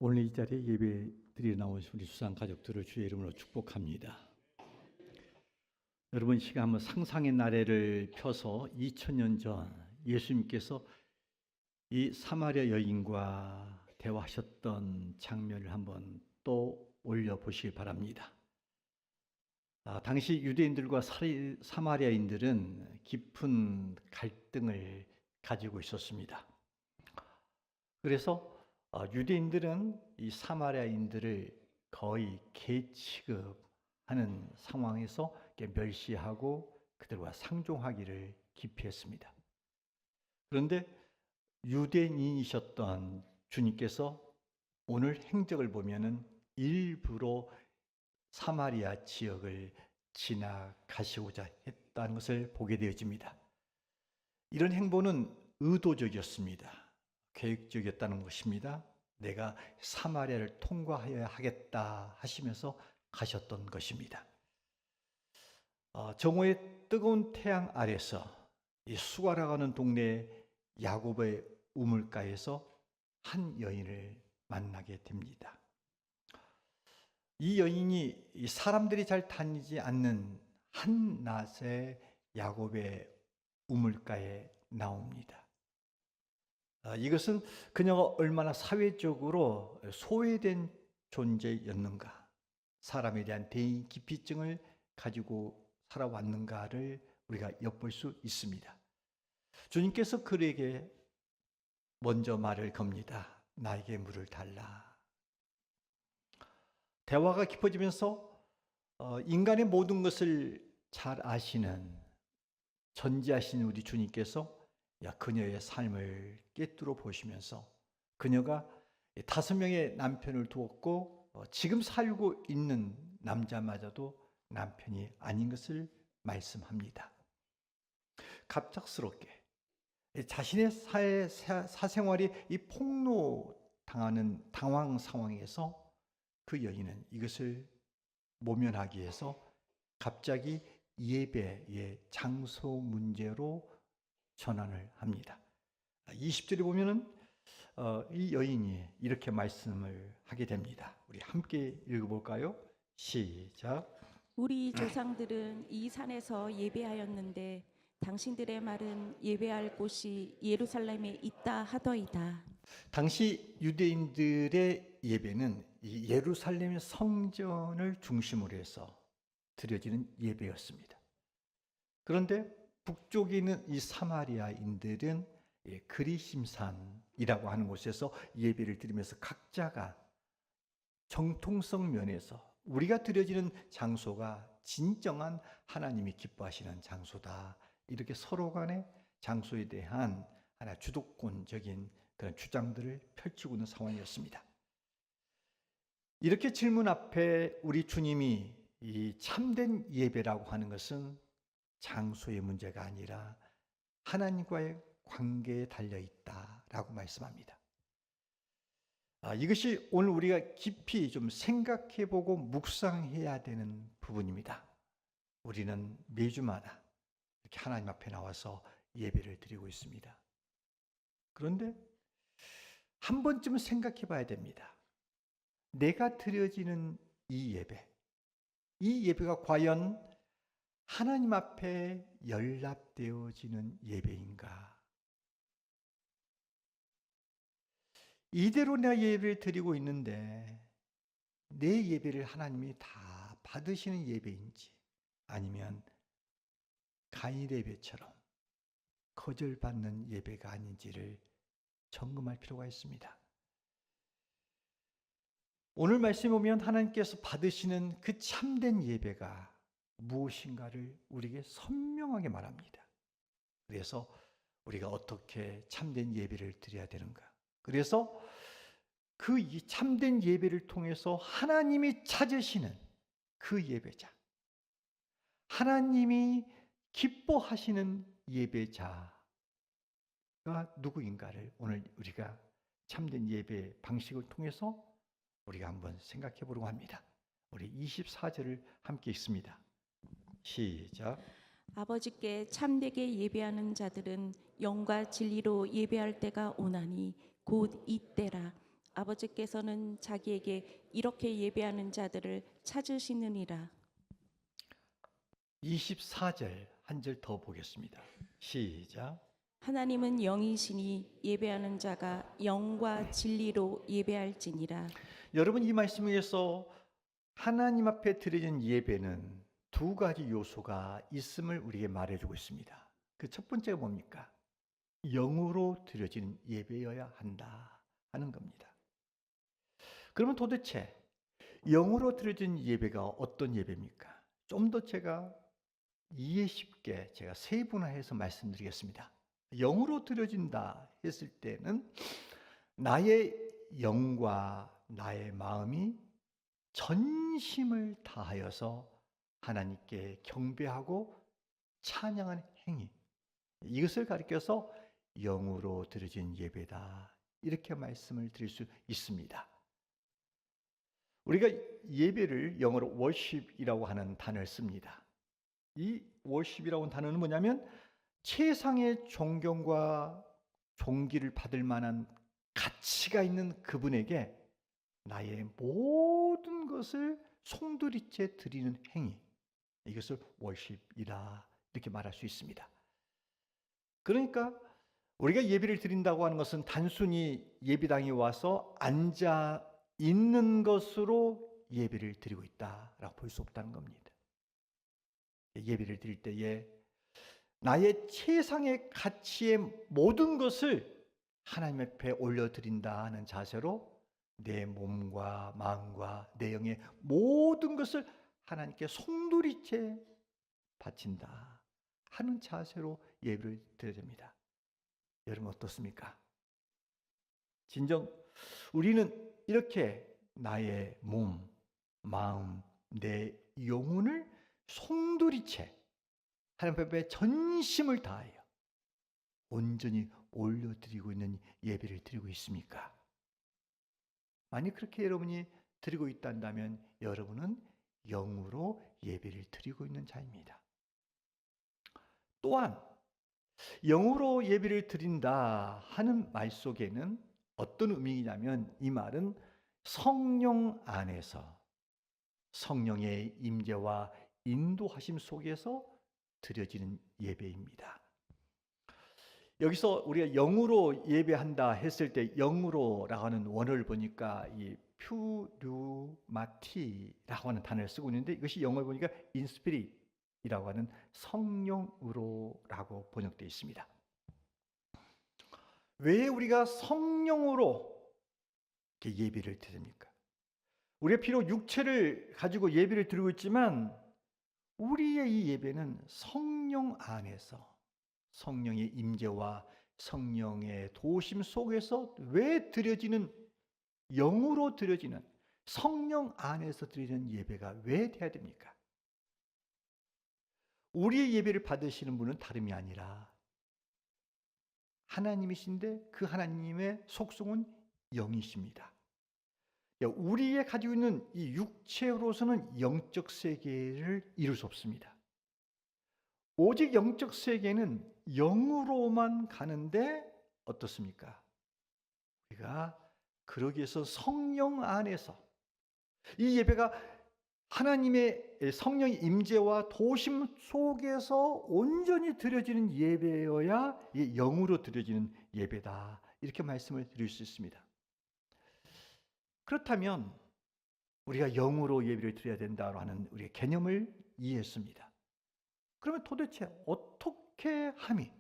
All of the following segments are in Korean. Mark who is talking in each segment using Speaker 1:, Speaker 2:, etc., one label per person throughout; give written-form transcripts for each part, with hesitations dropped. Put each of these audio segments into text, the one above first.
Speaker 1: 오늘 이 자리에 예배 드리러 나오신 우리 수상 가족들을 주의 이름으로 축복합니다. 여러분, 시간 한번 상상의 나래를 펴서 2000년 전 예수님께서 이 사마리아 여인과 대화하셨던 장면을 한번 또 올려보시기 바랍니다. 당시 유대인들과 사마리아인들은 깊은 갈등을 가지고 있었습니다. 그래서 유대인들은 이 사마리아인들을 거의 개 취급하는 상황에서 멸시하고 그들과 상종하기를 기피했습니다. 그런데 유대인이셨던 주님께서 오늘 행적을 보면은 일부러 사마리아 지역을 지나가시고자 했다는 것을 보게 되어집니다. 이런 행보는 의도적이었습니다. 계획적이었다는 것입니다. 내가 사마리아를 통과해야 하겠다 하시면서 가셨던 것입니다. 정오의 뜨거운 태양 아래서 이 수가라가는 동네 야곱의 우물가에서 한 여인을 만나게 됩니다. 이 여인이 사람들이 잘 다니지 않는 한낮에 야곱의 우물가에 나옵니다. 이것은 그녀가 얼마나 사회적으로 소외된 존재였는가, 사람에 대한 대인기피증을 가지고 살아왔는가를 우리가 엿볼 수 있습니다. 주님께서 그에게 먼저 말을 겁니다. 나에게 물을 달라. 대화가 깊어지면서 인간의 모든 것을 잘 아시는, 전지하시는 우리 주님께서 그녀의 삶을 꿰뚫어 보시면서 그녀가 5명의 남편을 두었고 지금 살고 있는 남자마저도 남편이 아닌 것을 말씀합니다. 갑작스럽게 자신의 사생활이 이 폭로당하는 당황 상황에서 그 여인은 이것을 모면하기 위해서 갑자기 예배의 장소 문제로 전환을 합니다. 20절에 보면은 이 여인이 이렇게 말씀을 하게 됩니다. 우리 함께 읽어볼까요? 시작.
Speaker 2: 우리 조상들은 이 산에서 예배하였는데 당신들의 말은 예배할 곳이 예루살렘에 있다 하더이다.
Speaker 1: 당시 유대인들의 예배는 이 예루살렘 성전을 중심으로 해서 드려지는 예배였습니다. 그런데 북쪽에 있는 이 사마리아인들은 그리심산이라고 하는 곳에서 예배를 드리면서 각자가 정통성 면에서 우리가 드려지는 장소가 진정한 하나님이 기뻐하시는 장소다, 이렇게 서로 간의 장소에 대한 하나 주도권적인 그런 주장들을 펼치고 있는 상황이었습니다. 이렇게 질문 앞에 우리 주님이 이 참된 예배라고 하는 것은 장소의 문제가 아니라 하나님과의 관계에 달려있다라고 말씀합니다. 이것이 오늘 우리가 깊이 좀 생각해보고 묵상해야 되는 부분입니다. 우리는 매주마다 이렇게 하나님 앞에 나와서 예배를 드리고 있습니다. 그런데 한 번쯤은 생각해 봐야 됩니다. 내가 드려지는 이 예배가 과연 하나님 앞에 연락되어지는 예배인가? 이대로 내가 예배를 드리고 있는데 내 예배를 하나님이 다 받으시는 예배인지, 아니면 가인 예배처럼 거절받는 예배가 아닌지를 점검할 필요가 있습니다. 오늘 말씀에 보면 하나님께서 받으시는 그 참된 예배가 무엇인가를 우리에게 선명하게 말합니다. 그래서 우리가 어떻게 참된 예배를 드려야 되는가? 그래서 그 참된 예배를 통해서 하나님이 찾으시는 그 예배자, 하나님이 기뻐하시는 예배자가 누구인가를 오늘 우리가 참된 예배 방식을 통해서 우리가 한번 생각해 보려고 합니다. 우리 24절을 함께 읽습니다. 시작.
Speaker 2: 아버지께 참되게 예배하는 자들은 영과 진리로 예배할 때가 오나니 곧 이때라. 아버지께서는 자기에게 이렇게 예배하는 자들을 찾으시느니라.
Speaker 1: 24절 한 절 더 보겠습니다. 시작.
Speaker 2: 하나님은 영이시니 예배하는 자가 영과 진리로 예배할지니라.
Speaker 1: 여러분, 이 말씀에서 하나님 앞에 드려진 예배는 두 가지 요소가 있음을 우리에게 말해주고 있습니다. 그 첫 번째가 뭡니까? 영으로 드려지는 예배여야 한다 하는 겁니다. 그러면 도대체 영으로 드려진 예배가 어떤 예배입니까? 좀 더 제가 이해 쉽게 제가 세분화해서 말씀드리겠습니다. 영으로 드려진다 했을 때는 나의 영과 나의 마음이 전심을 다하여서 하나님께 경배하고 찬양하는 행위, 이것을 가리켜서 영으로 드려진 예배다, 이렇게 말씀을 드릴 수 있습니다. 우리가 예배를 영어로 worship이라고 하는 단어를 씁니다. 이 worship이라고 하는 단어는 뭐냐면 최상의 존경과 존귀를 받을 만한 가치가 있는 그분에게 나의 모든 것을 송두리째 드리는 행위, 이것을 worship이다, 이렇게 말할 수 있습니다. 그러니까 우리가 예배를 드린다고 하는 것은 단순히 예배당에 와서 앉아 있는 것으로 예배를 드리고 있다라고 볼 수 없다는 겁니다. 예배를 드릴 때에 나의 최상의 가치의 모든 것을 하나님 앞에 올려드린다 하는 자세로 내 몸과 마음과 내 영의 모든 것을 하나님께 송두리째 바친다 하는 자세로 예배를 드려야 됩니다. 여러분 어떻습니까? 진정 우리는 이렇게 나의 몸, 마음, 내 영혼을 송두리째 하나님 앞에 전심을 다하여 온전히 올려드리고 있는 예배를 드리고 있습니까? 만약 그렇게 여러분이 드리고 있다면 여러분은 영으로 예배를 드리고 있는 자입니다. 또한 영으로 예배를 드린다 하는 말 속에는 어떤 의미냐면, 이 말은 성령 안에서 성령의 임재와 인도하심 속에서 드려지는 예배입니다. 여기서 우리가 영으로 예배한다 했을 때 영으로라고 하는 원어를 보니까 이 퓨류마티라고 하는 단어를 쓰고 있는데, 이것이 영어를 보니까 인스피릿이라고 하는 성령으로라고 번역되어 있습니다. 왜 우리가 성령으로 이렇게 예배를 드립니까? 우리가 비록 육체를 가지고 예배를 드리고 있지만 우리의 이 예배는 성령 안에서 성령의 임재와 성령의 도우심 속에서 왜 드려지는, 영으로 드려지는, 성령 안에서 드리는 예배가 왜 돼야 됩니까? 우리의 예배를 받으시는 분은 다름이 아니라 하나님이신데 그 하나님의 속성은 영이십니다. 우리의 가지고 있는 이 육체로서는 영적 세계를 이룰 수 없습니다. 오직 영적 세계는 영으로만 가는데 어떻습니까? 우리가 그러기 위해서 성령 안에서 이 예배가 하나님의 성령의 임재와 도심 속에서 온전히 드려지는 예배여야 이 영으로 드려지는 예배다, 이렇게 말씀을 드릴 수 있습니다. 그렇다면 우리가 영으로 예배를 드려야 된다고 하는 우리의 개념을 이해했습니다. 그러면 도대체 어떻게 함이,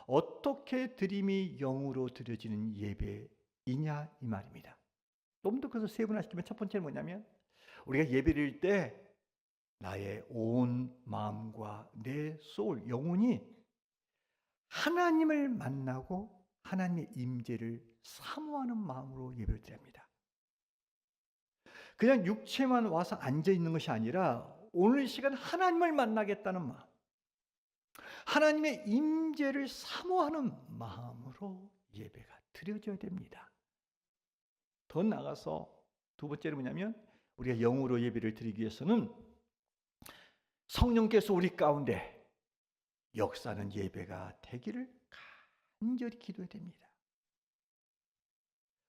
Speaker 1: 어떻게 드림이 영으로 드려지는 예배이냐, 이 말입니다. 좀 더 그것을 세분화시키면 첫 번째는 뭐냐면, 우리가 예배를 드릴 때 나의 온 마음과 내 소울, 영혼이 하나님을 만나고 하나님의 임재를 사모하는 마음으로 예배를 드려야 합니다. 그냥 육체만 와서 앉아 있는 것이 아니라 오늘 이 시간 하나님을 만나겠다는 마음, 하나님의 임재를 사모하는 마음으로 예배가 드려져야 됩니다. 더 나아가서 두 번째는 뭐냐면, 우리가 영으로 예배를 드리기 위해서는 성령께서 우리 가운데 역사하는 예배가 되기를 간절히 기도해야 됩니다.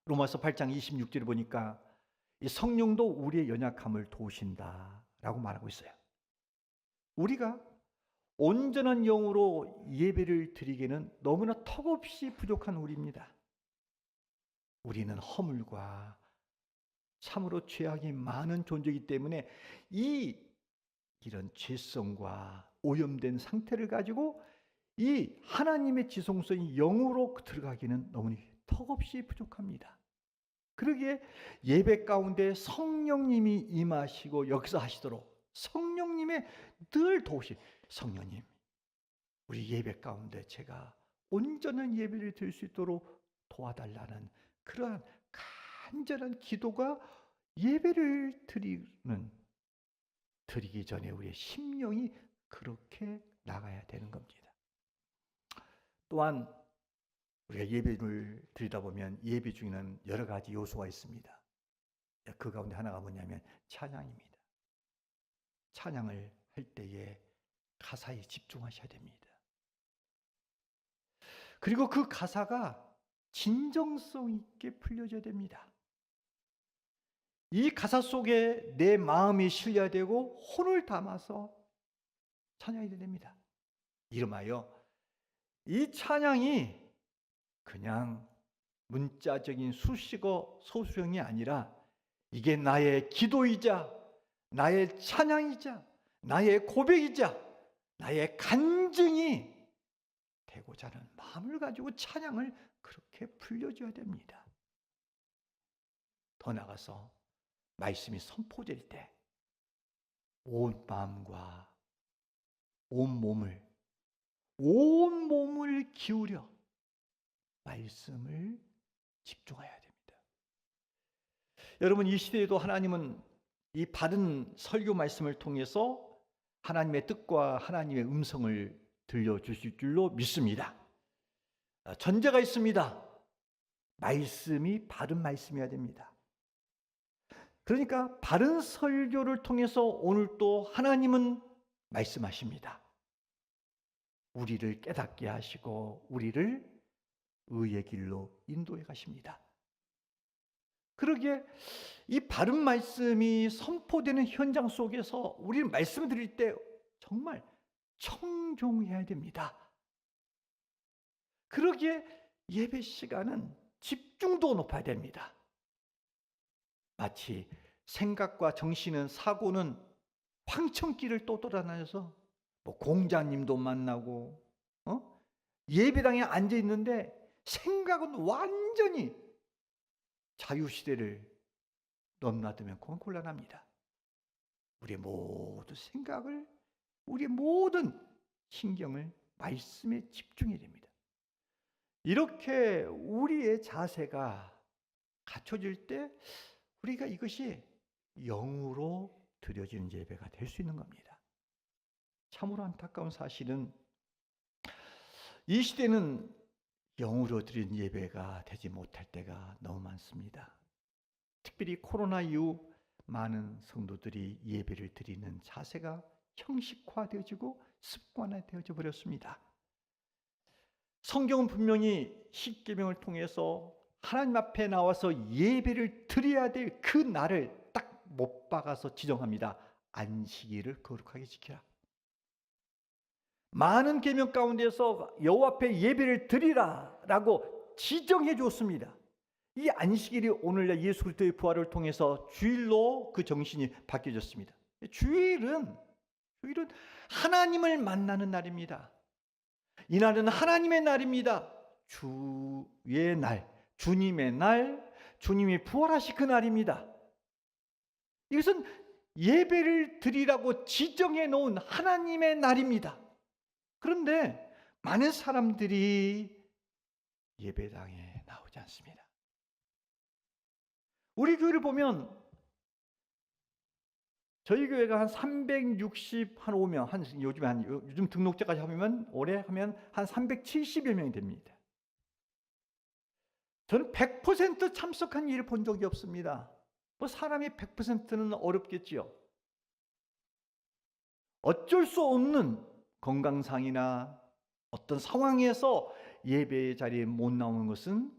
Speaker 1: 로마서 8장 26절에 보니까 이 성령도 우리의 연약함을 도우신다라고 말하고 있어요. 우리가 온전한 영으로 예배를 드리기에는 너무나 턱없이 부족한 우리입니다. 우리는 허물과 참으로 죄악이 많은 존재이기 때문에 이런 죄성과 오염된 상태를 가지고 이 하나님의 지성소인 영으로 들어가기는 너무 턱없이 부족합니다. 그러기에 예배 가운데 성령님이 임하시고 여기서 하시도록 성령님의 늘 도우시 성령님, 우리 예배 가운데 제가 온전한 예배를 드릴 수 있도록 도와달라는 그러한 간절한 기도가 예배를 드리기 전에 우리의 심령이 그렇게 나가야 되는 겁니다. 또한 우리가 예배를 드리다 보면 예배 중에는 여러 가지 요소가 있습니다. 그 가운데 하나가 뭐냐면 찬양입니다. 찬양을 할 때에 가사에 집중하셔야 됩니다. 그리고 그 가사가 진정성 있게 풀려져야 됩니다. 이 가사 속에 내 마음이 실려야 되고 혼을 담아서 찬양이 됩니다. 이름하여 이 찬양이 그냥 문자적인 수식어 소수형이 아니라 이게 나의 기도이자 나의 찬양이자 나의 고백이자 나의 간증이 되고자 하는 마음을 가지고 찬양을 그렇게 풀려줘야 됩니다. 더 나아가서 말씀이 선포될 때 온 마음과 온 몸을 기울여 말씀을 집중해야 됩니다. 여러분, 이 시대에도 하나님은 이 바른 설교 말씀을 통해서 하나님의 뜻과 하나님의 음성을 들려주실 줄로 믿습니다. 전제가 있습니다. 말씀이 바른 말씀이어야 됩니다. 그러니까 바른 설교를 통해서 오늘 또 하나님은 말씀하십니다. 우리를 깨닫게 하시고 우리를 의의 길로 인도해 가십니다. 그러기에 이 바른 말씀이 선포되는 현장 속에서 우리는 말씀 드릴 때 정말 청종해야 됩니다. 그러기에 예배 시간은 집중도 높아야 됩니다. 마치 생각과 정신은 사고는 황천길을 또 돌아다녀서 공자님도 만나고 예배당에 앉아 있는데 생각은 완전히 자유시대를 넘나들면 그건 곤란합니다. 우리의 모든 생각을, 우리의 모든 신경을 말씀에 집중해야 됩니다. 이렇게 우리의 자세가 갖춰질 때 우리가 이것이 영으로 드려지는 예배가 될 수 있는 겁니다. 참으로 안타까운 사실은 이 시대는 영으로 드린 예배가 되지 못할 때가 너무 많습니다. 특별히 코로나 이후 많은 성도들이 예배를 드리는 자세가 형식화되어지고 습관화되어져 버렸습니다. 성경은 분명히 십계명을 통해서 하나님 앞에 나와서 예배를 드려야 될 그 날을 딱 못 박아서 지정합니다. 안식일을 거룩하게 지키라. 많은 계명 가운데서 여호와 앞에 예배를 드리라라고 지정해 줬습니다. 이 안식일이 오늘날 예수 그리스도의 부활을 통해서 주일로 그 정신이 바뀌어졌습니다. 주일은 하나님을 만나는 날입니다. 이날은 하나님의 날입니다. 주의 날, 주님의 날, 주님이 부활하신 그 날입니다. 이것은 예배를 드리라고 지정해 놓은 하나님의 날입니다. 그런데 많은 사람들이 예배당에 나오지 않습니다. 우리 교회를 보면 저희 교회가 한 365명, 요즘 등록자까지 하면 올해 하면 한 370여 명이 됩니다. 저는 100% 참석한 일을 본 적이 없습니다. 사람이 100%는 어렵겠지요. 어쩔 수 없는 건강상이나 어떤 상황에서 예배 자리에 못 나오는 것은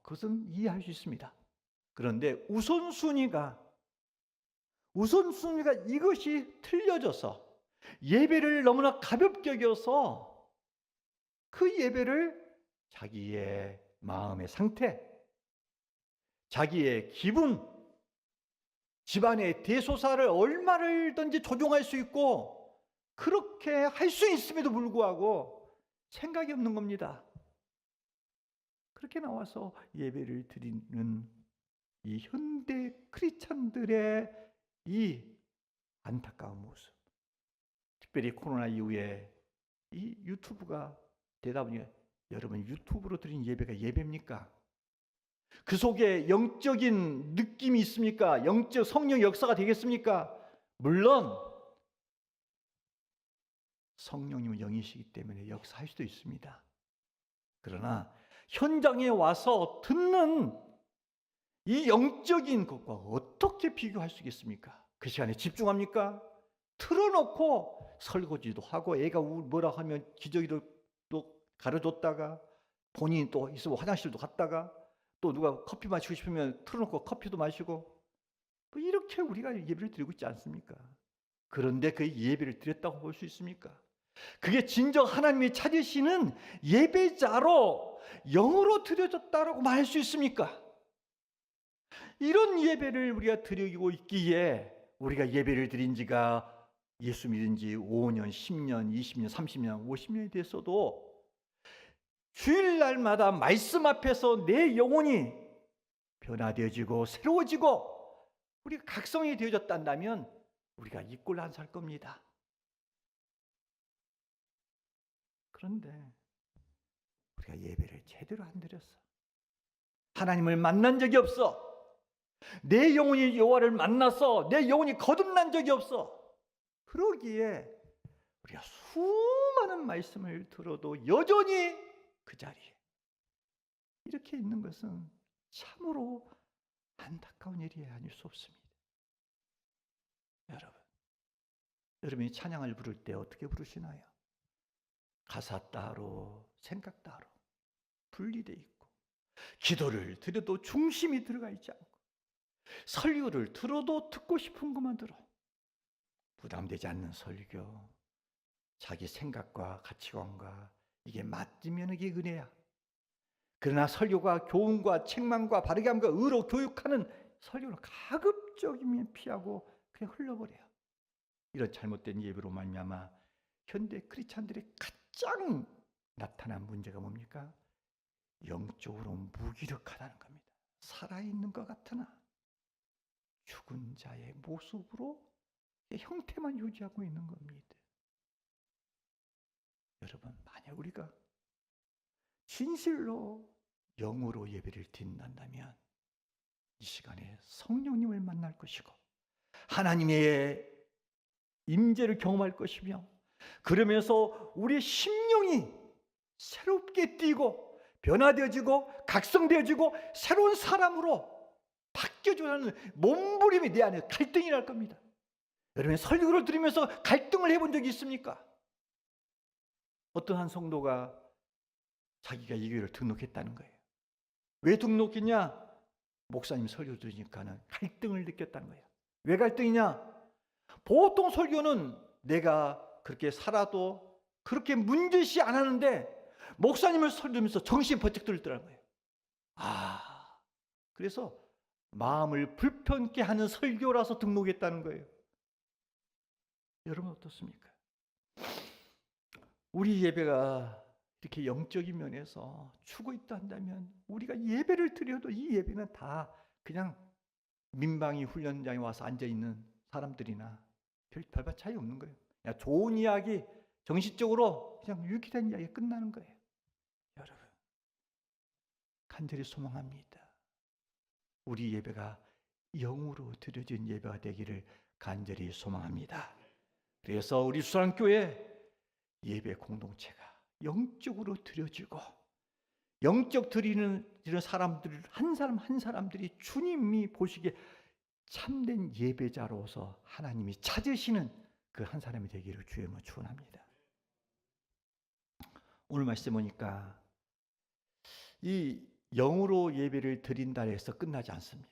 Speaker 1: 그것은 이해할 수 있습니다. 그런데 우선순위가 이것이 틀려져서 예배를 너무나 가볍게 여겨서 그 예배를 자기의 마음의 상태, 자기의 기분, 집안의 대소사를 얼마든지 조종할 수 있고 그렇게 할 수 있음에도 불구하고 생각이 없는 겁니다. 그렇게 나와서 예배를 드리는 이 현대 크리스찬들의 이 안타까운 모습, 특별히 코로나 이후에 이 유튜브가 되다 보니 여러분 유튜브로 드린 예배가 예배입니까? 그 속에 영적인 느낌이 있습니까? 영적 성령 역사가 되겠습니까? 물론 성령님은 영이시기 때문에 역사할 수도 있습니다. 그러나 현장에 와서 듣는 이 영적인 것과 어떻게 비교할 수 있겠습니까? 그 시간에 집중합니까? 틀어놓고 설거지도 하고 애가 뭐라 하면 기저귀도 또 가려줬다가 본인이 또 있으면 화장실도 갔다가 또 누가 커피 마시고 싶으면 틀어놓고 커피도 마시고 이렇게 우리가 예배를 드리고 있지 않습니까? 그런데 그 예배를 드렸다고 볼 수 있습니까? 그게 진정 하나님이 찾으시는 예배자로 영으로 드려졌다라고 말할 수 있습니까? 이런 예배를 우리가 드리고 있기에 우리가 예배를 드린 지가 예수 믿은 지 5년, 10년, 20년, 30년, 50년이 됐어도 주일날마다 말씀 앞에서 내 영혼이 변화되어지고 새로워지고 우리가 각성이 되어졌단다면 우리가 이 꼴 안 살 겁니다. 그런데 우리가 예배를 제대로 안 드렸어. 하나님을 만난 적이 없어. 내 영혼이 여호와를 만나서 내 영혼이 거듭난 적이 없어. 그러기에 우리가 수많은 말씀을 들어도 여전히 그 자리에 이렇게 있는 것은 참으로 안타까운 일이 아닐 수 없습니다. 여러분이 찬양을 부를 때 어떻게 부르시나요? 가사 따로, 생각 따로 분리되어 있고, 기도를 드려도 중심이 들어가 있지 않고, 설교를 들어도 듣고 싶은 것만 들어. 부담되지 않는 설교, 자기 생각과 가치관과 이게 맞으면 이게 은혜야. 그러나 설교가 교훈과 책망과 바르게 함과 의로 교육하는 설교는 가급적이면 피하고 그냥 흘려버려요. 이런 잘못된 예배로 말미암아 현대 크리스찬들의 가장 나타난 문제가 뭡니까? 영적으로 무기력하다는 겁니다. 살아있는 것 같으나 죽은 자의 모습으로 형태만 유지하고 있는 겁니다. 여러분, 만약 우리가 진실로 영으로 예배를 드린다면 이 시간에 성령님을 만날 것이고 하나님의 임재를 경험할 것이며, 그러면서 우리의 심령이 새롭게 뛰고 변화되어지고 각성되어지고 새로운 사람으로 바뀌어져가는 몸부림이 내 안에 갈등이 날 겁니다. 여러분, 설교를 들으면서 갈등을 해본 적이 있습니까? 어떤 한 성도가 자기가 이 교회를 등록했다는 거예요. 왜 등록했냐? 목사님 설교 들으니까는 갈등을 느꼈다는 거예요. 왜 갈등이냐? 보통 설교는 내가 그렇게 살아도 그렇게 문제시 안 하는데 목사님을 설교 들으면서 정신이 번쩍 들더라는 거예요. 그래서 마음을 불편케 하는 설교라서 등록했다는 거예요. 여러분 어떻습니까? 우리 예배가 이렇게 영적인 면에서 추고 있다 한다면 우리가 예배를 드려도 이 예배는 다 그냥 민방위 훈련장에 와서 앉아있는 사람들이나 별반 차이 없는 거예요. 그냥 좋은 이야기, 정신적으로 그냥 유익한 이야기가 끝나는 거예요. 여러분, 간절히 소망합니다. 우리 예배가 영으로 드려진 예배가 되기를 간절히 소망합니다. 그래서 우리 수사랑교회 예배 공동체가 영적으로 드려지고 영적 드리는 사람들 한 사람 한 사람들이 주님이 보시기에 참된 예배자로서 하나님이 찾으시는 그 한 사람이 되기를 주의 이름으로 축원합니다. 오늘 말씀 보니까 이 영으로 예배를 드린다 해서 끝나지 않습니다.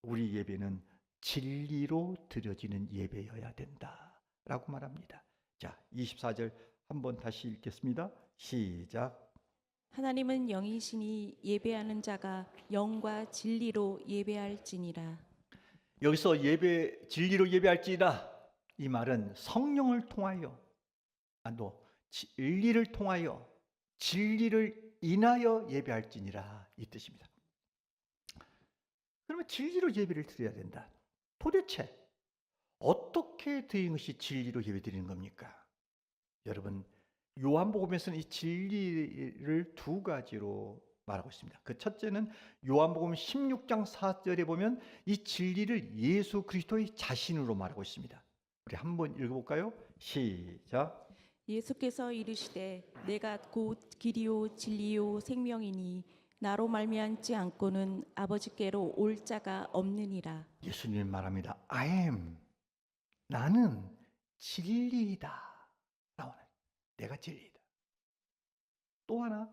Speaker 1: 우리 예배는 진리로 드려지는 예배여야 된다라고 말합니다. 자, 24절 한번 다시 읽겠습니다. 시작.
Speaker 2: 하나님은 영이시니 예배하는 자가 영과 진리로 예배할지니라.
Speaker 1: 여기서 진리로 예배할지니라, 이 말은 성령을 통하여, 진리를 통하여, 진리를 인하여 예배할지니라, 이 뜻입니다. 그러면 진리로 예배를 드려야 된다. 도대체 어떻게 드리는 것이 진리로 예배 드리는 겁니까? 여러분, 요한복음에서는 이 진리를 두 가지로 말하고 있습니다. 그 첫째는 요한복음 16장 4절에 보면 이 진리를 예수 그리스도의 자신으로 말하고 있습니다. 우리 한번 읽어볼까요? 시작.
Speaker 2: 예수께서 이르시되 내가 곧 길이요 진리요 생명이니 나로 말미암지 않고는 아버지께로 올 자가 없느니라.
Speaker 1: 예수님이 말합니다. I am, 나는 진리이다. 나오는, 내가 진리이다. 또 하나,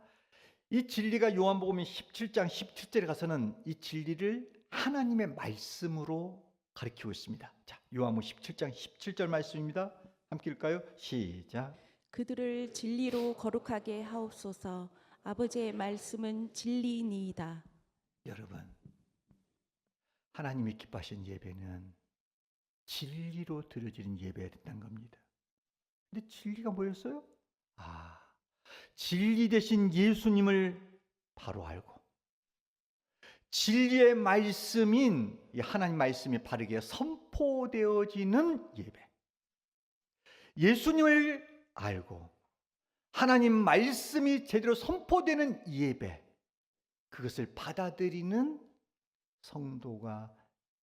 Speaker 1: 이 진리가 요한복음 17장 17절에 가서는 이 진리를 하나님의 말씀으로 가리키고 있습니다. 자, 요한복음 17장 17절 말씀입니다. 함께 읽을까요? 시작.
Speaker 2: 그들을 진리로 거룩하게 하옵소서. 아버지의 말씀은 진리니이다.
Speaker 1: 여러분, 하나님이 기뻐하시는 예배는 진리로 드려지는 예배야 된다는 겁니다. 근데 진리가 뭐였어요? 진리 대신 예수님을 바로 알고 진리의 말씀인 이 하나님 말씀이 바르게 선포되어지는 예배. 예수님을 알고 하나님 말씀이 제대로 선포되는 예배. 그것을 받아들이는 성도가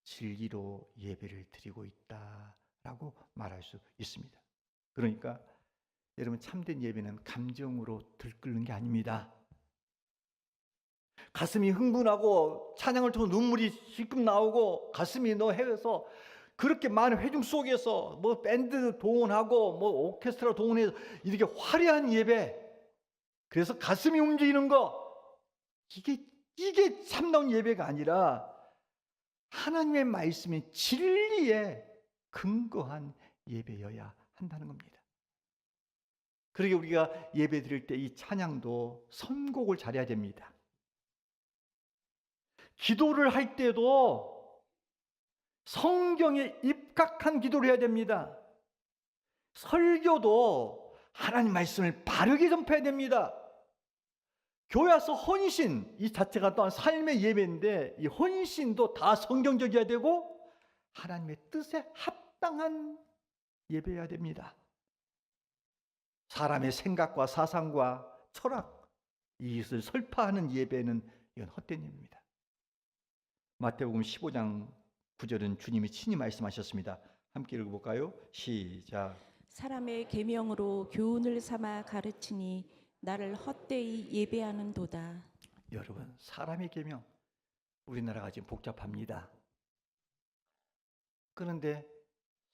Speaker 1: 진리로 예배를 드리고 있다라고 말할 수 있습니다. 그러니까 여러분, 참된 예배는 감정으로 들끓는 게 아닙니다. 가슴이 흥분하고 찬양을 통해 눈물이 실금 나오고 가슴이 해서 그렇게 많은 회중 속에서 뭐 밴드 동원하고 뭐 오케스트라 동원해서 이렇게 화려한 예배, 그래서 가슴이 움직이는 거, 이게 참다운 예배가 아니라 하나님의 말씀이 진리에 근거한 예배여야 한다는 겁니다. 그러게 우리가 예배 드릴 때 이 찬양도 선곡을 잘해야 됩니다. 기도를 할 때도 성경에 입각한 기도를 해야 됩니다. 설교도 하나님 말씀을 바르게 전파해야 됩니다. 교회 와서 헌신, 이 자체가 또한 삶의 예배인데 이 헌신도 다 성경적이어야 되고 하나님의 뜻에 합당한 예배여야 됩니다. 사람의 생각과 사상과 철학, 이것을 설파하는 예배는 이건 헛된 예배입니다. 마태복음 15장 9절은 주님이 친히 말씀하셨습니다. 함께 읽어볼까요? 시작.
Speaker 2: 사람의 계명으로 교훈을 삼아 가르치니 나를 헛되이 예배하는도다.
Speaker 1: 여러분, 사람의 계명, 우리나라가 지금 복잡합니다. 그런데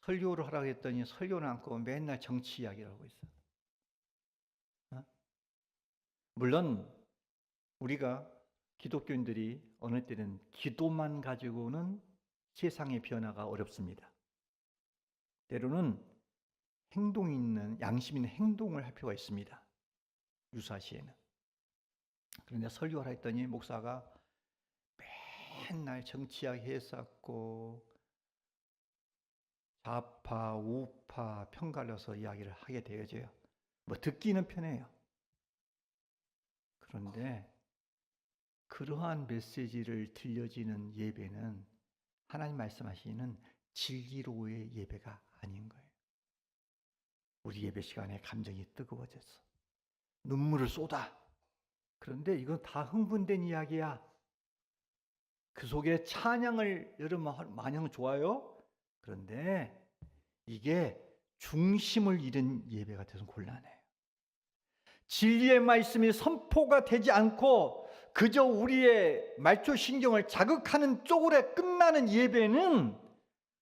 Speaker 1: 설교를 하라고 했더니 설교는 않고 맨날 정치 이야기를 하고 있어. 물론 우리가 기독교인들이 어느 때는 기도만 가지고는 세상의 변화가 어렵습니다. 때로는 행동이 있는, 양심 있는 행동을 할 필요가 있습니다. 유사시에는. 그런데 설교를 했더니 목사가 맨날 정치 이야기 했었고 좌파, 우파 편갈려서 이야기를 하게 되어져요. 뭐 듣기는 편해요. 그런데 그러한 메시지를 들려지는 예배는 하나님 말씀하시는 진리로의 예배가 아닌 거예요. 우리 예배 시간에 감정이 뜨거워졌어. 눈물을 쏟아. 그런데 이건 다 흥분된 이야기야. 그 속에 찬양을 여러분 많이 하면 좋아요. 그런데 이게 중심을 잃은 예배가 돼서 곤란해요. 진리의 말씀이 선포가 되지 않고 그저 우리의 말초신경을 자극하는 쪽으로 끝나는 예배는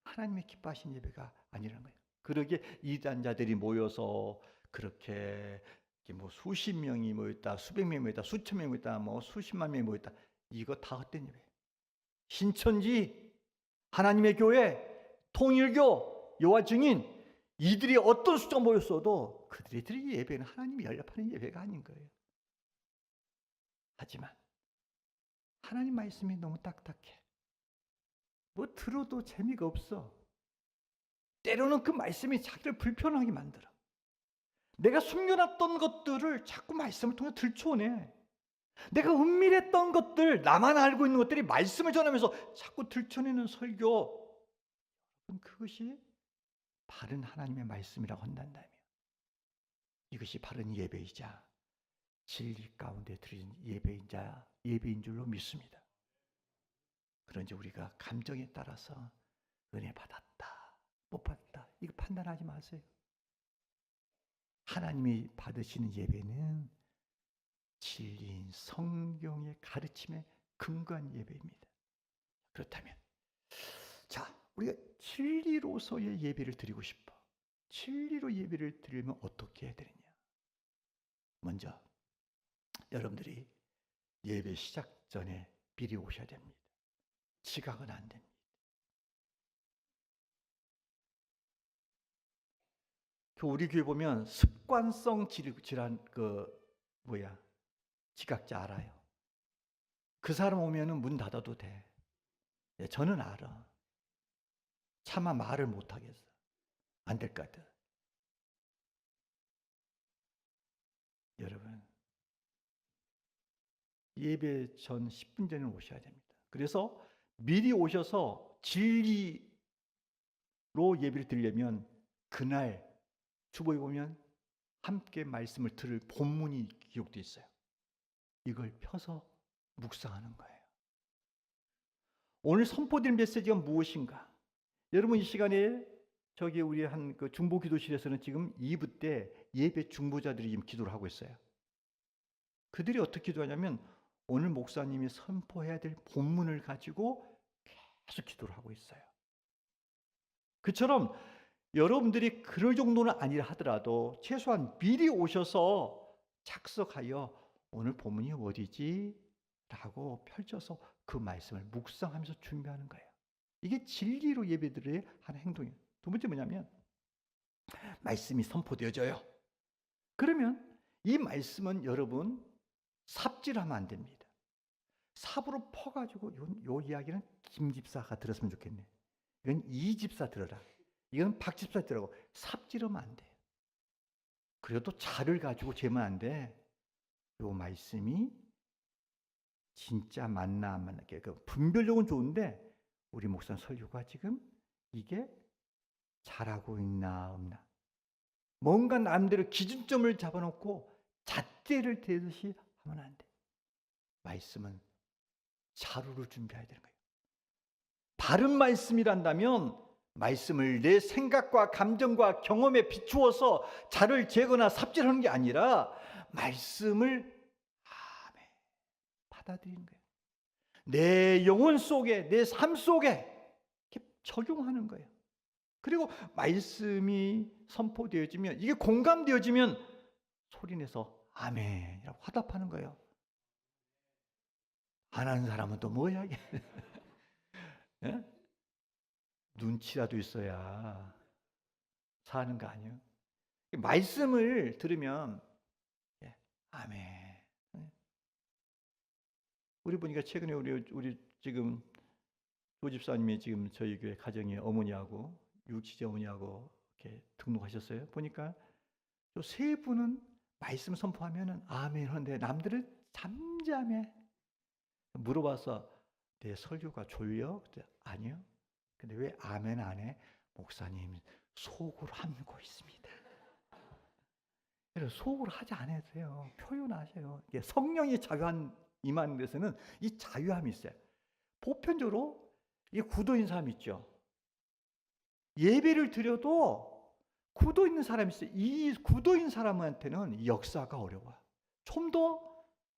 Speaker 1: 하나님의 기뻐하신 예배가 아니라는 거예요. 그러게 이단자들이 모여서 그렇게 이게 뭐 수십 명이 모였다, 수백 명이 모였다, 수천 명이 모였다, 뭐 수십만 명이 모였다. 이거 다 헛된 예배. 신천지, 하나님의 교회, 통일교, 여호와 증인, 이들이 어떤 숫자가 모였어도 그들이 드린 예배는 하나님이 연락하는 예배가 아닌 거예요. 하지만 하나님 말씀이 너무 딱딱해. 뭐 들어도 재미가 없어. 때로는 그 말씀이 자기를 불편하게 만들어. 내가 숨겨놨던 것들을 자꾸 말씀을 통해 들춰내. 내가 은밀했던 것들, 나만 알고 있는 것들이 말씀을 전하면서 자꾸 들춰내는 설교. 그것이 바른 하나님의 말씀이라고 한다면 이것이 바른 예배이자 진리 가운데 드린 예배인 줄로 믿습니다. 그런지 우리가 감정에 따라서 은혜 받았다, 못 받았다 이거 판단하지 마세요. 하나님이 받으시는 예배는 진리인 성경의 가르침에 근거한 예배입니다. 그렇다면 자, 우리가 진리로서의 예배를 드리고 싶어. 진리로 예배를 드리면 어떻게 해야 되느냐? 먼저 여러분들이 예배 시작 전에 미리 오셔야 됩니다. 지각은 안 됩니다. 우리 교회 보면 습관성 질환 지각자 알아요. 그 사람 오면은 문 닫아도 돼. 저는 알아. 차마 말을 못 하겠어. 안 될 것 같아. 여러분, 예배 전 10분 전에 오셔야 됩니다. 그래서 미리 오셔서 진리로 예배를 드리려면 그날 주보에 보면 함께 말씀을 들을 본문이 기록되어 있어요. 이걸 펴서 묵상하는 거예요. 오늘 선포될 메시지가 무엇인가? 여러분 이 시간에 저기 우리 한 그 중보 기도실에서는 지금 2부 때 예배 중보자들이 지금 기도를 하고 있어요. 그들이 어떻게 기도하냐면 오늘 목사님이 선포해야 될 본문을 가지고 계속 기도를 하고 있어요. 그처럼 여러분들이 그럴 정도는 아니라 하더라도 최소한 미리 오셔서 착석하여 오늘 본문이 어디지? 라고 펼쳐서 그 말씀을 묵상하면서 준비하는 거예요. 이게 진리로 예배드려야 하는 행동이에요. 두 번째 뭐냐면 말씀이 선포되어져요. 그러면 이 말씀은 여러분 삽질하면 안 됩니다. 삽으로 퍼가지고 요 이야기는 김 집사가 들었으면 좋겠네. 이건 이 집사 들어라. 이건 박 집사 들으라고 삽질하면 안 돼요. 그래도 자를 가지고 재면 안 돼. 요 말씀이 진짜 맞나 안 맞나. 그 분별력은 좋은데 우리 목사 설교가 지금 이게 잘하고 있나 없나. 뭔가 남대로 기준점을 잡아놓고 잣대를 대듯이 하면 안 돼. 말씀은 자루를 준비해야 되는 거예요. 바른 말씀이란다면 말씀을 내 생각과 감정과 경험에 비추어서 자를 재거나 삽질하는 게 아니라 말씀을 받아들이는 거예요. 내 영혼 속에, 내 삶 속에 이렇게 적용하는 거예요. 그리고 말씀이 선포되어지면, 이게 공감되어지면 소리내서 아멘이라고 화답하는 거예요. 안 하는 사람은 또 뭐야? 예? 눈치라도 있어야 사는 거 아니에요? 말씀을 들으면 아멘. 우리 보니까 최근에 우리 지금 조 집사님이 지금 저희 교회 가정에 어머니하고 유치자 어머니하고 이렇게 등록하셨어요. 보니까 또 세 분은 말씀 선포하면은 아멘 하는데 남들은 잠잠해. 물어봐서 내 설교가 졸려? 그때 아니요. 근데 왜 아멘 안 해? 목사님 속으로 하고 있습니다. 속으로 하지 않아도 돼요. 표현하세요. 성령이 자유한 임하는 데서는 이 자유함이 있어요. 보편적으로 이 굳어있는 사람 있죠. 예배를 드려도 굳어있는 사람이 있어요. 이 굳어있는 사람한테는 이 역사가 어려워요. 좀 더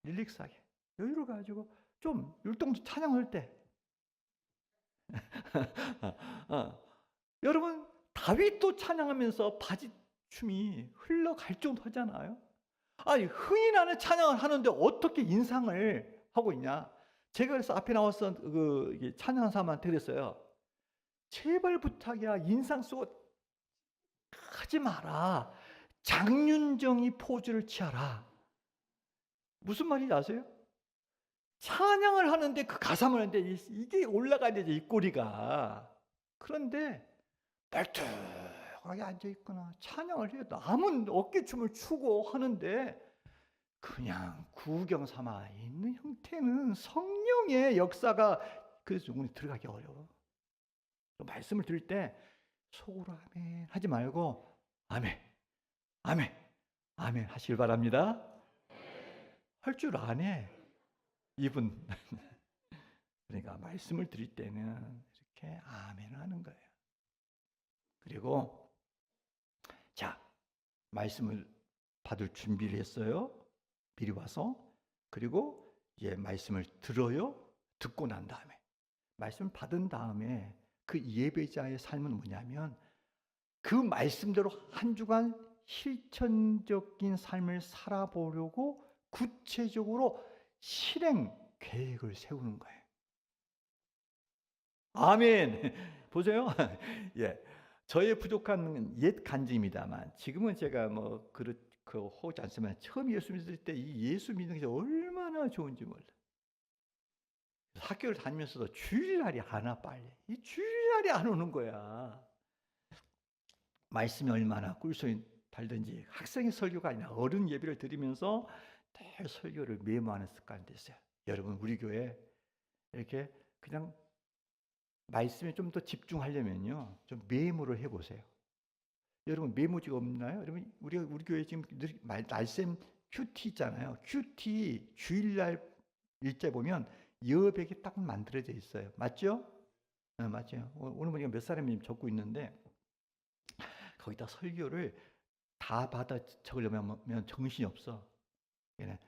Speaker 1: 릴렉스하게 여유를 가지고 좀 율동도 찬양할 때 여러분 다윗도 찬양하면서 바지 춤이 흘러갈 정도 하잖아요. 아니 흥이 나는 찬양을 하는데 어떻게 인상을 하고 있냐? 제가 그래서 앞에 나와서 이게 찬양한 사람한테 그랬어요. 제발 부탁이야, 인상 쓰고 하지 마라. 장윤정이 포즈를 취하라. 무슨 말인지 아세요? 찬양을 하는데 그 가사만 하는데 이게 올라가야 되지, 입꼬리가. 그런데 멀뚱하게 앉아있거나 찬양을 해요. 남은 어깨춤을 추고 하는데 그냥 구경 삼아 있는 형태는 성령의 역사가 그래서 영혼에 들어가기 어려워. 말씀을 들을 때 속으로 아멘 하지 말고 아멘, 아멘, 아멘 하시길 바랍니다. 할 줄 아네 이분. 그러니까 말씀을 드릴 때는 이렇게 아멘 하는 거예요. 그리고 자, 말씀을 받을 준비를 했어요. 미리 와서. 그리고 이제 말씀을 들어요. 듣고 난 다음에 말씀을 받은 다음에 그 예배자의 삶은 뭐냐면 그 말씀대로 한 주간 실천적인 삶을 살아보려고 구체적으로 실행 계획을 세우는 거예요. 아멘. 보세요. 예, 저의 부족한 옛 간증입니다만 지금은 제가 뭐 그 호지 않지만 처음 예수 믿을 때 이 예수 믿는 게 얼마나 좋은지 몰라. 학교를 다니면서도 주일날이 안 와. 빨리 이 주일날이 안 오는 거야. 말씀이 얼마나 꿀소리 달든지 학생의 설교가 아니라 어른 예배를 드리면서 늘 설교를 메모하는 습관이 됐어요. 여러분 우리 교회 이렇게 그냥 말씀에 좀 더 집중하려면요 좀 메모를 해보세요. 여러분 메모지가 없나요? 여러분 우리 교회 지금 날샘 큐티 있잖아요. 큐티 주일날 일자 보면 여백이 딱 만들어져 있어요. 맞죠? 네, 맞죠. 오늘 보니까 몇 사람이 적고 있는데 거기다 설교를 다 받아 적으려면 정신이 없어. 그냥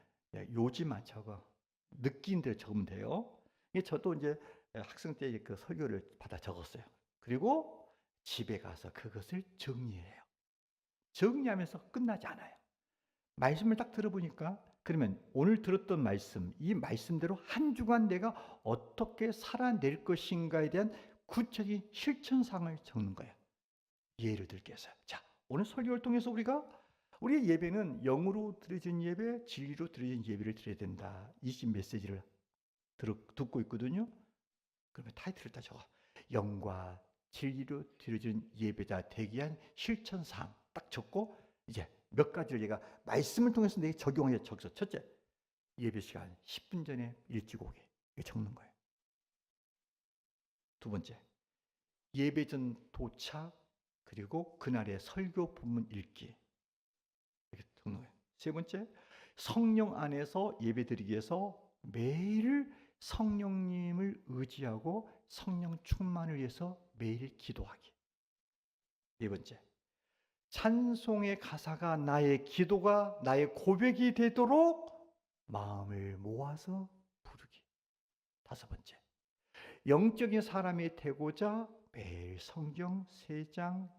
Speaker 1: 요지만 적어. 느낀 대로 적으면 돼요. 저도 이제 학생 때 그 설교를 받아 적었어요. 그리고 집에 가서 그것을 정리해요. 정리하면서 끝나지 않아요. 말씀을 딱 들어보니까 그러면 오늘 들었던 말씀, 이 말씀대로 한 주간 내가 어떻게 살아낼 것인가에 대한 구체적인 실천상을 적는 거예요. 예를 들겠어요. 자, 오늘 설교를 통해서 우리의 예배는 영으로 드려진 예배, 진리로 드려진 예배를 드려야 된다. 이 메시지를 듣고 있거든요. 그러면 타이틀을 딱 적어. 영과 진리로 드려진 예배자 되기 위한 실천사항 딱 적고 이제 몇 가지를 얘가 말씀을 통해서 내가 적용해 적어서 첫째, 예배 시간 10분 전에 일찍 오게. 이거 적는 거예요. 두 번째, 예배 전 도착 그리고 그날의 설교 본문 읽기. 이렇게 적는 거예요. 세 번째, 성령 안에서 예배드리기 위해서 매일 성령님을 의지하고 성령 충만을 위해서 매일 기도하기. 네 번째, 찬송의 가사가 나의 기도가 나의 고백이 되도록 마음을 모아서 부르기. 다섯 번째, 영적인 사람이 되고자 매일 성경 3장,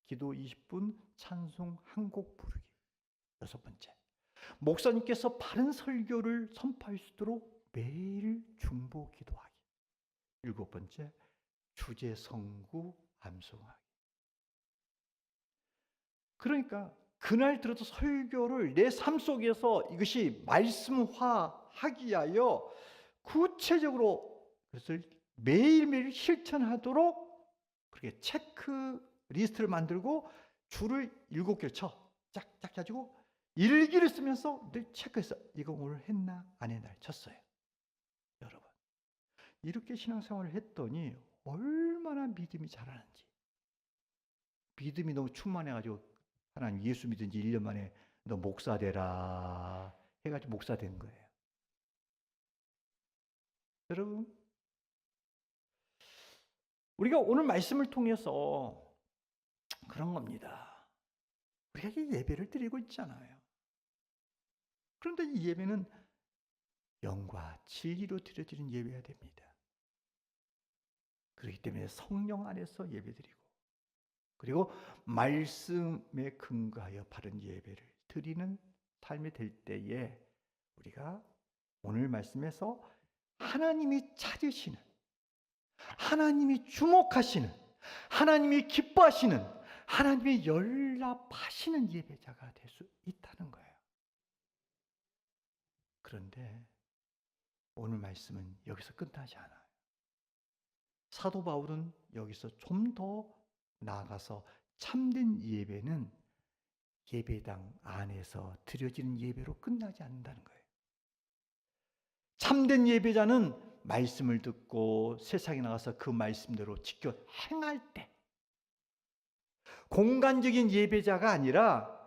Speaker 1: 기도 20분, 찬송 한 곡 부르기. 여섯 번째, 목사님께서 바른 설교를 선포할 수 있도록 매일 중보 기도하기. 일곱 번째, 주제 성구 암송하기. 그러니까 그날 들어도 설교를 내 삶 속에서 이것이 말씀화하기 위하여 구체적으로 그것을 매일매일 실천하도록 그렇게 체크리스트를 만들고 줄을 7개를 쳐. 짝짝 가지고 일기를 쓰면서 늘 체크해서 이거 오늘 했나 안 했나 쳤어요. 여러분 이렇게 신앙생활을 했더니 얼마나 믿음이 자라는지. 믿음이 너무 충만해가지고 하나님 예수 믿은 지 1년 만에 너 목사 되라 해가지고 목사 된 거예요. 여러분 우리가 오늘 말씀을 통해서 그런 겁니다. 우리가 이 예배를 드리고 있잖아요. 그런데 이 예배는 영과 진리로 드려지는 예배가 됩니다. 그렇기 때문에 성령 안에서 예배드리고 그리고 말씀에 근거하여 바른 예배를 드리는 삶이 될 때에 우리가 오늘 말씀에서 하나님이 찾으시는, 하나님이 주목하시는, 하나님이 기뻐하시는, 하나님이 연락하시는 예배자가 될 수 있다는 거예요. 그런데 오늘 말씀은 여기서 끝나지 않아요. 사도 바울은 여기서 좀 더 나아가서 참된 예배는 예배당 안에서 드려지는 예배로 끝나지 않는다는 거예요. 참된 예배자는 말씀을 듣고 세상에 나가서 그 말씀대로 지켜 행할 때, 공간적인 예배자가 아니라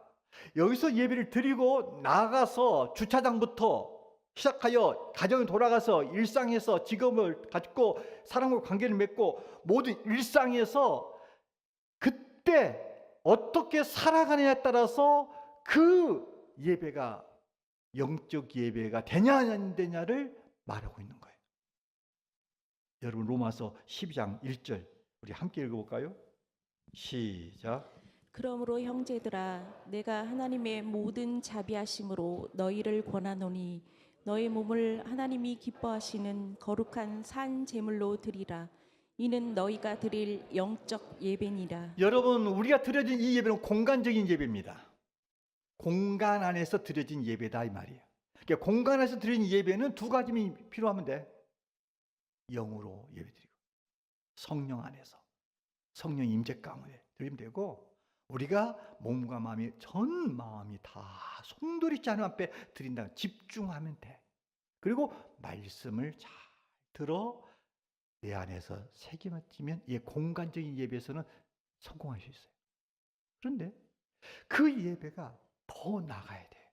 Speaker 1: 여기서 예배를 드리고 나가서 주차장부터 시작하여 가정에 돌아가서 일상에서 직업을 갖고 사람과 관계를 맺고 모든 일상에서 그때 어떻게 살아가느냐에 따라서 그 예배가 영적 예배가 되냐 안 되냐를 말하고 있는 거예요. 여러분 로마서 12장 1절 우리 함께 읽어볼까요? 시작.
Speaker 2: 그러므로 형제들아 내가 하나님의 모든 자비하심으로 너희를 권하노니 너희 몸을 하나님이 기뻐하시는 거룩한 산 제물로 드리라. 이는 너희가 드릴 영적 예배니라.
Speaker 1: 여러분 우리가 드려진 이 예배는 공간적인 예배입니다. 공간 안에서 드려진 예배다 이 말이에요. 그러니까 공간 안에서 드려진 예배는 두 가지면 필요하면 돼. 영으로 예배드리고 성령 안에서 성령 임재 가운데 드리면 되고, 우리가 몸과 마음이 전 마음이 다 송두리째 하나님 앞에 드린다. 집중하면 돼. 그리고 말씀을 잘 들어 내 안에서 새겨지면 이 공간적인 예배에서는 성공할 수 있어요. 그런데 그 예배가 더 나가야 돼.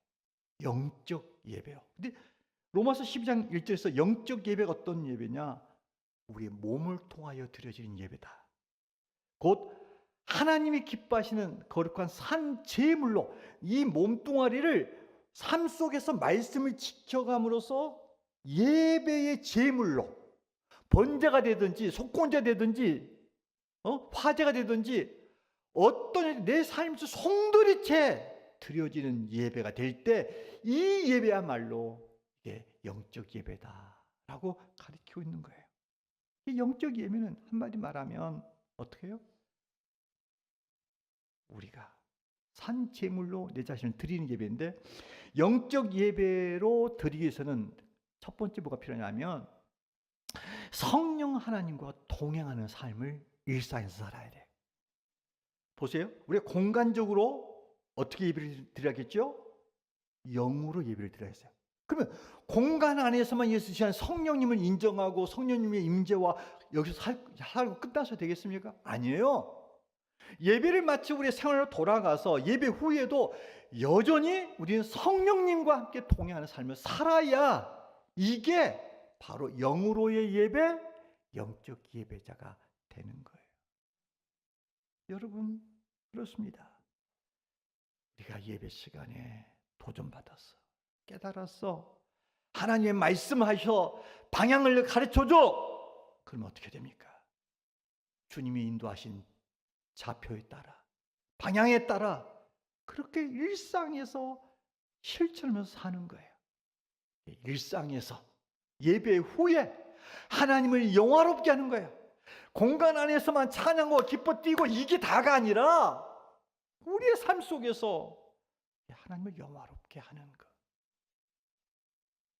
Speaker 1: 영적 예배요. 근데 로마서 12장 1절에서 영적 예배가 어떤 예배냐? 우리의 몸을 통하여 드려지는 예배다. 곧 하나님이 기뻐하시는 거룩한 산 제물로 이 몸뚱아리를 삶 속에서 말씀을 지켜감으로써 예배의 제물로 번제가 되든지 속건제 되든지 화제가 되든지 어떤 내 삶에서 송두리째 드려지는 예배가 될 때 이 예배야말로 이게 영적 예배다라고 가르치고 있는 거예요. 이 영적 예배는 한마디 말하면 어떻게 해요? 우리가 산 제물로 내 자신을 드리는 예배인데, 영적 예배로 드리기 위해서는 첫 번째 뭐가 필요하냐면 성령 하나님과 동행하는 삶을 일상에서 살아야 돼. 보세요. 우리가 공간적으로 어떻게 예배를 드려야겠죠? 영으로 예배를 드려야겠어요. 그러면 공간 안에서만 예수 시한 성령님을 인정하고 성령님의 임재와 여기서 살고 끝나서 되겠습니까? 아니에요. 예배를 마치고 우리의 생활로 돌아가서 예배 후에도 여전히 우리는 성령님과 함께 동행하는 삶을 살아야 이게 바로 영으로의 예배, 영적 예배자가 되는 거예요. 여러분 그렇습니다. 우리가 예배 시간에 도전받았어, 깨달았어, 하나님의 말씀하셔 방향을 가르쳐줘. 그러면 어떻게 됩니까? 주님이 인도하신 좌표에 따라 방향에 따라 그렇게 일상에서 실천하면서 사는 거예요. 일상에서 예배 후에 하나님을 영화롭게 하는 거예요. 공간 안에서만 찬양하고 기뻐 뛰고 이게 다가 아니라 우리의 삶 속에서 하나님을 영화롭게 하는 것,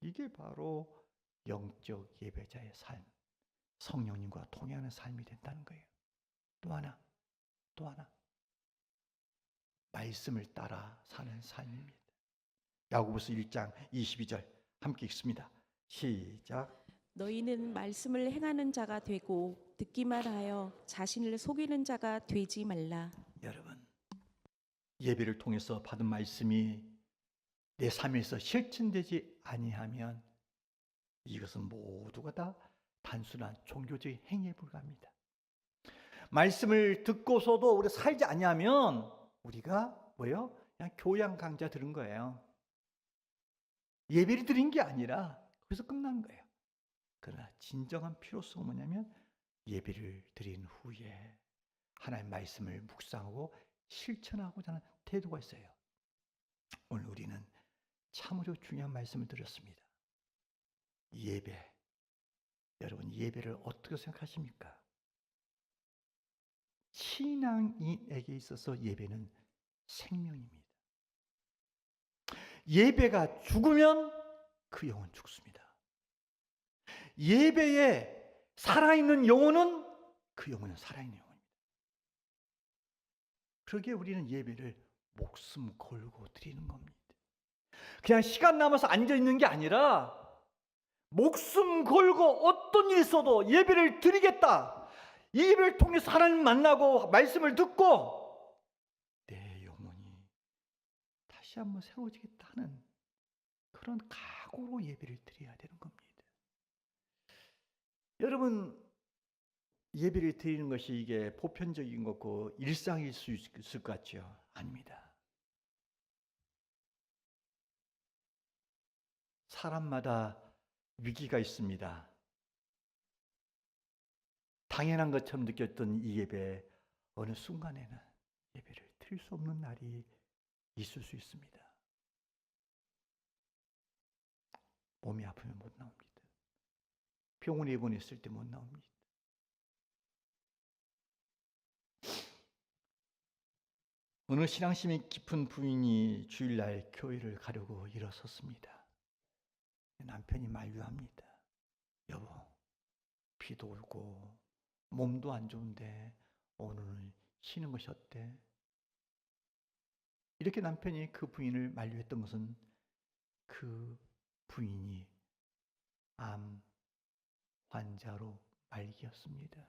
Speaker 1: 이게 바로 영적 예배자의 삶, 성령님과 동행하는 삶이 된다는 거예요. 또 하나 말씀을 따라 사는 삶입니다. 야고보서 1장 22절 함께 읽습니다. 시작.
Speaker 2: 너희는 말씀을 행하는 자가 되고 듣기만 하여 자신을 속이는 자가 되지 말라.
Speaker 1: 여러분 예배를 통해서 받은 말씀이 내 삶에서 실천되지 아니하면 이것은 모두가 다 단순한 종교적인 행위에 불과합니다. 말씀을 듣고서도 우리 살지 아니하면 우리가 뭐예요? 그냥 교양 강좌 들은 거예요. 예배를 드린 게 아니라 거기서 끝난 거예요. 그러나 진정한 필요성은 뭐냐면 예배를 드린 후에 하나님의 말씀을 묵상하고 실천하고자 하는 태도가 있어요. 오늘 우리는 참으로 중요한 말씀을 드렸습니다. 예배. 여러분, 예배를 어떻게 생각하십니까? 신앙인에게 있어서 예배는 생명입니다. 예배가 죽으면 그 영혼 죽습니다. 예배에 살아있는 영혼은 그 영혼은 살아있는 영혼입니다. 그러기에 우리는 예배를 목숨 걸고 드리는 겁니다. 그냥 시간 남아서 앉아있는 게 아니라 목숨 걸고 어떤 일이 있어도 예배를 드리겠다. 이 예배를 통해서 하나님 만나고 말씀을 듣고 내 영혼이 다시 한번 세워지겠다 하는 그런 각오로 예배를 드려야 되는 겁니다. 여러분, 예배를 드리는 것이 이게 보편적인 거고 일상일 수 있을 것 같죠? 아닙니다. 사람마다 위기가 있습니다. 당연한 것처럼 느꼈던 이 예배, 어느 순간에는 예배를 드릴 수 없는 날이 있을 수 있습니다. 몸이 아프면 못 나옵니다. 병원에 입원했을 때 못 나옵니다. 어느 신앙심이 깊은 부인이 주일날 교회를 가려고 일어섰습니다. 남편이 만류합니다. 여보, 비도 오고 몸도 안 좋은데 오늘 쉬는 것이 어때? 이렇게 남편이 그 부인을 만류했던 것은 그 부인이 암 환자로 말기였습니다.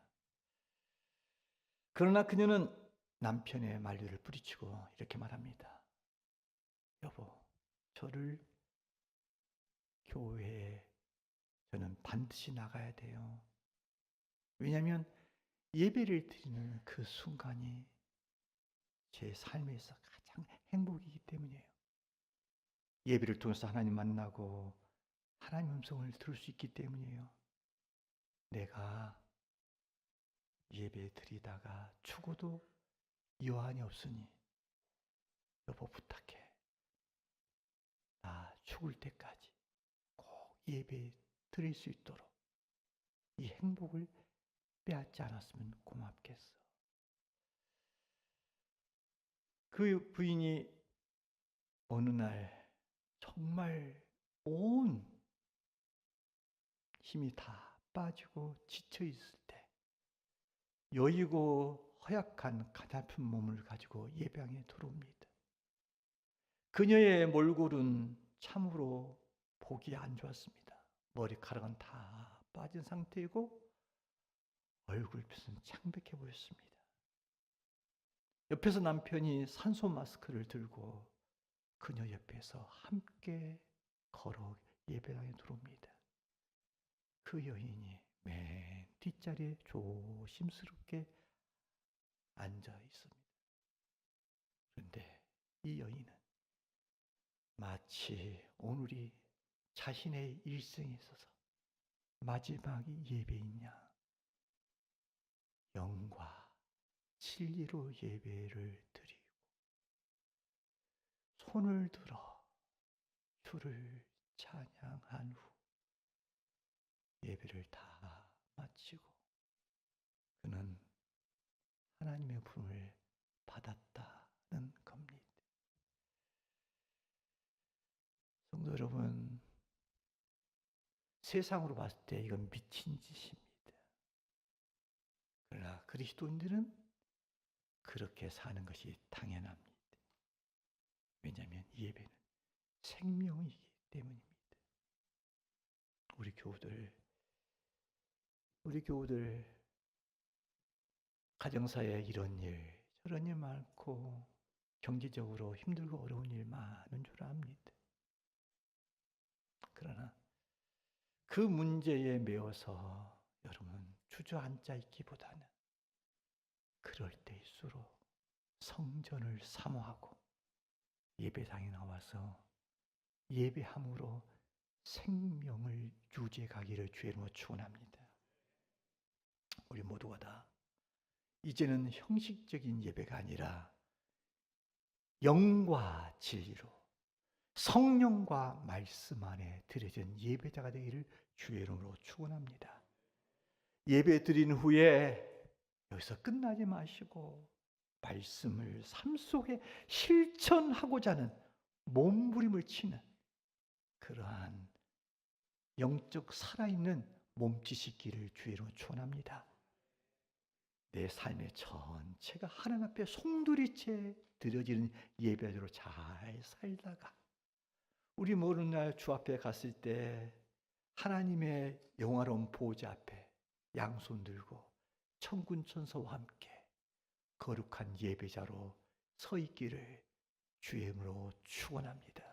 Speaker 1: 그러나 그녀는 남편의 만류를 뿌리치고 이렇게 말합니다. 여보, 저를 교회에 저는 반드시 나가야 돼요. 왜냐하면 예배를 드리는 그 순간이 제 삶에서 가장 행복이기 때문이에요. 예배를 통해서 하나님 만나고 하나님 음성을 들을 수 있기 때문이에요. 내가 예배 드리다가 죽어도 여한이 없으니 여보 부탁해. 나 죽을 때까지 꼭 예배 드릴 수 있도록 이 행복을 빼앗지 않았으면 고맙겠어. 그 부인이 어느 날 정말 온 힘이 다 빠지고 지쳐 있을 때 여의고 허약한 가냘픈 몸을 가지고 예배당에 들어옵니다. 그녀의 몰골은 참으로 보기 안 좋았습니다. 머리카락은 다 빠진 상태이고 얼굴빛은 창백해 보였습니다. 옆에서 남편이 산소 마스크를 들고 그녀 옆에서 함께 걸어 예배당에 들어옵니다. 그 여인이 맨 뒷자리에 조심스럽게 앉아 있습니다. 그런데 이 여인은 마치 오늘이 자신의 일생에 있어서 마지막 예배이냐 영과 진리로 예배를 드리고 손을 들어 주를 찬양한 후 예배를 다 마치고 그는 하나님의 부름을 받았다는 겁니다. 성도 여러분, 세상으로 봤을 때 이건 미친 짓입니다. 그러나 그리스도인들은 그렇게 사는 것이 당연합니다. 왜냐하면 예배는 생명이기 때문입니다. 우리 교우들 가정사에 이런 일 저런 일 많고 경제적으로 힘들고 어려운 일 많은 줄 압니다. 그러나 그 문제에 매여서 여러분 주저앉아 있기보다는 그럴 때일수록 성전을 사모하고 예배당에 나와서 예배함으로 생명을 유지해 가기를 주의 이름으로 축원합니다. 우리 모두가 다 이제는 형식적인 예배가 아니라 영과 진리로 성령과 말씀 안에 드려진 예배자가 되기를 주의 이름으로 축원합니다. 예배 드린 후에 여기서 끝나지 마시고 말씀을 삶 속에 실천하고자 하는 몸부림을 치는 그러한 영적 살아있는 몸짓이기를 주의 이름으로 축원합니다. 내 삶의 전체가 하나님 앞에 송두리째 드려지는 예배자로 잘 살다가 우리 모르는 날 주 앞에 갔을 때 하나님의 영화로운 보좌 앞에 양손 들고 천군 천사와 함께 거룩한 예배자로 서 있기를 주의 이름으로 축원합니다.